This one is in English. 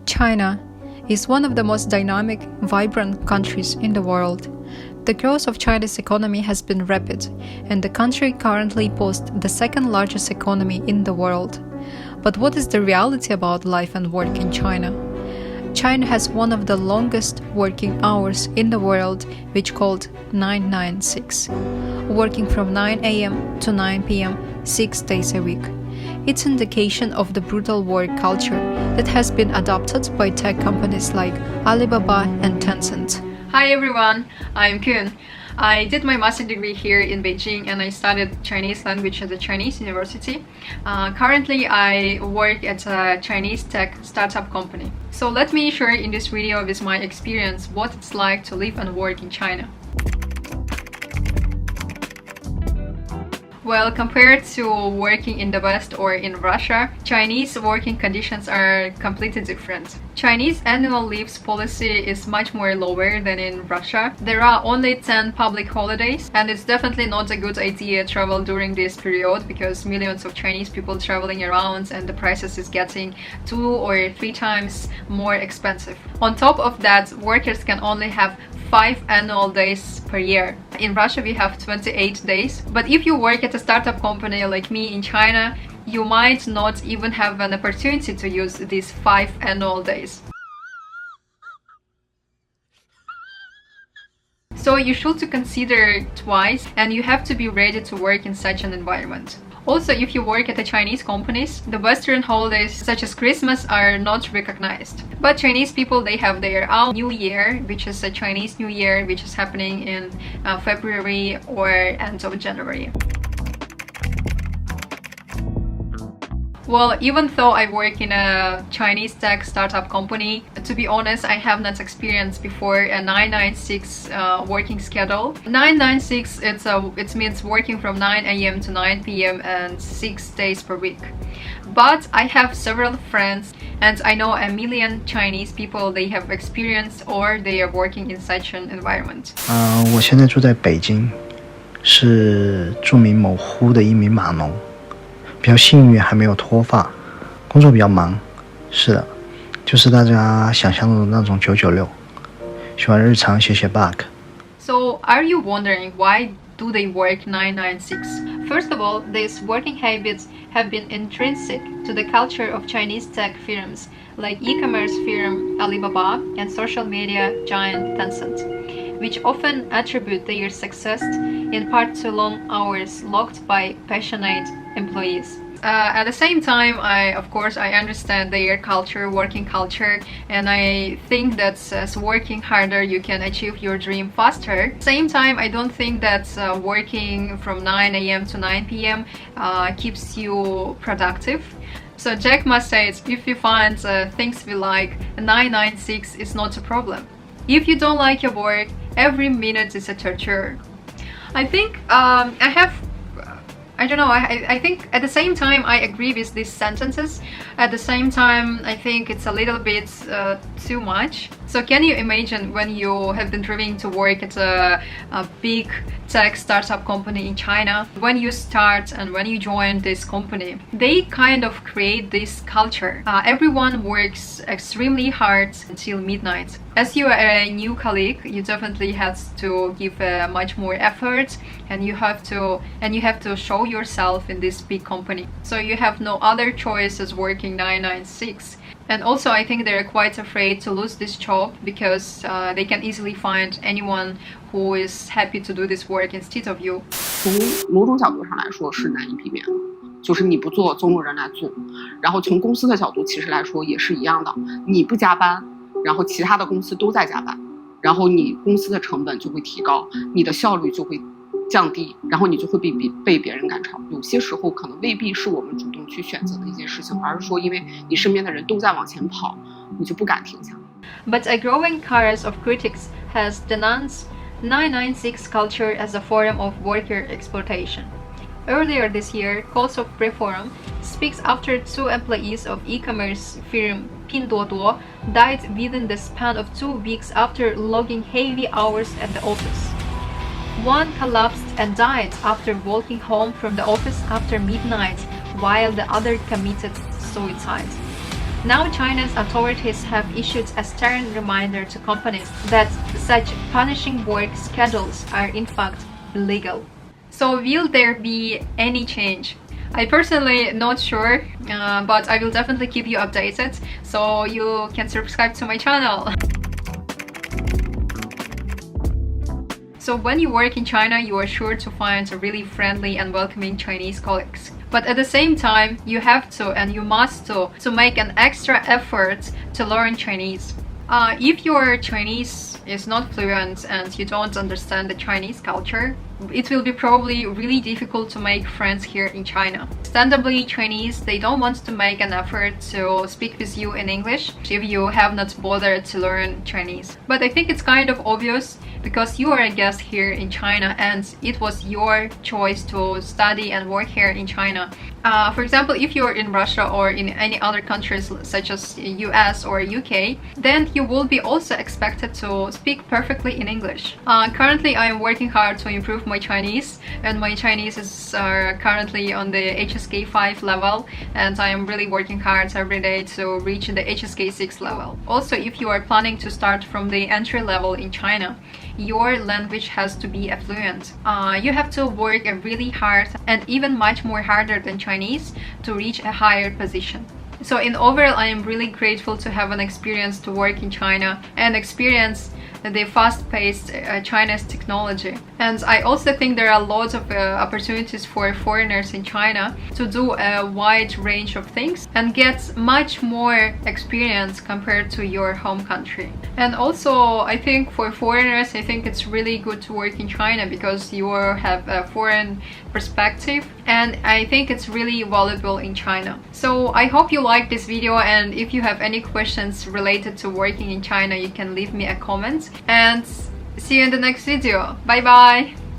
China is one of the most dynamic, vibrant countries in the world. The growth of China's economy has been rapid, and the country currently boasts the second largest economy in the world. But what is the reality about life and work in China? China has one of the longest working hours in the world, which called 996, working from 9 a.m. to 9 p.m. 6 days a week. It's an indication of the brutal work culture that has been adopted by tech companies like Alibaba and Tencent. Hi everyone, I'm Kiun. I did my master's degree here in Beijing and I studied Chinese language at the Chinese university. Currently, I work at a Chinese tech startup company. So let me share in this video with my experience what it's like to live and work in China. Well, compared to working in the West or in Russia, Chinese working conditions are completely different. Chinese annual leaves policy is much more lower than in Russia. There are only 10 public holidays, and it's definitely not a good idea to travel during this period because millions of Chinese people traveling around and the prices is getting 2 or 3 times more expensive. On top of that, workers can only have 5 annual days per year. In Russia we have 28 days, but if you work at a startup company like me in China, you might not even have an opportunity to use these 5 annual days. So you should consider twice and you have to be ready to work in such an environment. Also, if you work at the Chinese companies, the Western holidays such as Christmas are not recognized. But Chinese people, they have their own New Year, which is a Chinese New Year, which is happening in February or end of January. Well, even though I work in a Chinese tech startup company, to be honest, I have not experienced before a 996 working schedule. 996, it means working from 9 a.m. to 9 p.m. and 6 days per week. But I have several friends and I know a million Chinese people, they have experienced or they are working in such an environment. 我现在住在北京，是著名某乎的一名码农。比较幸运还没有脱发，工作比较忙，是的，就是大家想象中的那种996，喜欢日常写写 bug。 So are you wondering why do they work 996? First of all, these working habits have been intrinsic to the culture of Chinese tech firms like e-commerce firm Alibaba and social media giant Tencent, which often attribute their success in part to long hours logged by passionate employees. At the same time, I understand their culture, working culture, and I think that as working harder you can achieve your dream faster. Same time, I don't think that working from 9 a.m. to 9 p.m. Keeps you productive. So Jack Ma says, if you find things we like, 996 is not a problem. If you don't like your work, every minute is a torture. I think I think at the same time I agree with these sentences. At the same time, I think it's a little bit too much. So can you imagine when you have been dreaming to work at a big tech startup company in China? When you start and when you join this company, they kind of create this culture. Everyone works extremely hard until midnight. As you are a new colleague, you definitely have to give much more effort, and you have to show yourself in this big company. So you have no other choice as working 996. And also, I think they're quite afraid to lose this job because they can easily find anyone who is happy to do this work instead of you. 从某种角度上来说是难以避免的，就是你不做，总有人来做。然后从公司的角度其实来说也是一样的，你不加班，然后其他的公司都在加班，然后你公司的成本就会提高，你的效率就会降低，然后你就会被别人赶超。有些时候可能未必是我们主动去选择的一件事情，而是说因为你身边的人都在往前跑，你就不敢停下。 But a growing chorus of critics has denounced 996 culture as a form of worker exploitation. Earlier this year, Calls of Reform speaks after 2 employees of e-commerce firm Pinduoduo died within the span of 2 weeks after logging heavy hours at the office. One collapsed and died after walking home from the office after midnight, while the other committed suicide. Now China's authorities have issued a stern reminder to companies that such punishing work schedules are in fact illegal. So will there be any change? I personally not sure, but I will definitely keep you updated, so you can subscribe to my channel. So when you work in China, you are sure to find really friendly and welcoming Chinese colleagues. But at the same time, you have to and you must to make an extra effort to learn Chinese. If your Chinese is not fluent and you don't understand the Chinese culture, it will be probably really difficult to make friends here in China. Understandably, Chinese, they don't want to make an effort to speak with you in English if you have not bothered to learn Chinese. But I think it's kind of obvious because you are a guest here in China and it was your choice to study and work here in China. For example, if you're in Russia or in any other countries such as US or UK, then you will be also expected to speak perfectly in English. Currently, I am working hard to improve my Chinese, and my Chinese is currently on the HSK 5 level, and I am really working hard every day to reach the HSK 6 level. Also, if you are planning to start from the entry level in China, your language has to be fluent. You have to work really hard and even much more harder than Chinese to reach a higher position. So in overall, I am really grateful to have an experience to work in China and experience the fast-paced China's technology. And I also think there are lots of opportunities for foreigners in China to do a wide range of things and get much more experience compared to your home country. And also, I think for foreigners, I think it's really good to work in China because you have a foreign perspective, and I think it's really valuable in China. So I hope you liked this video, and if you have any questions related to working in China, you can leave me a comment, and see you in the next video. Bye bye.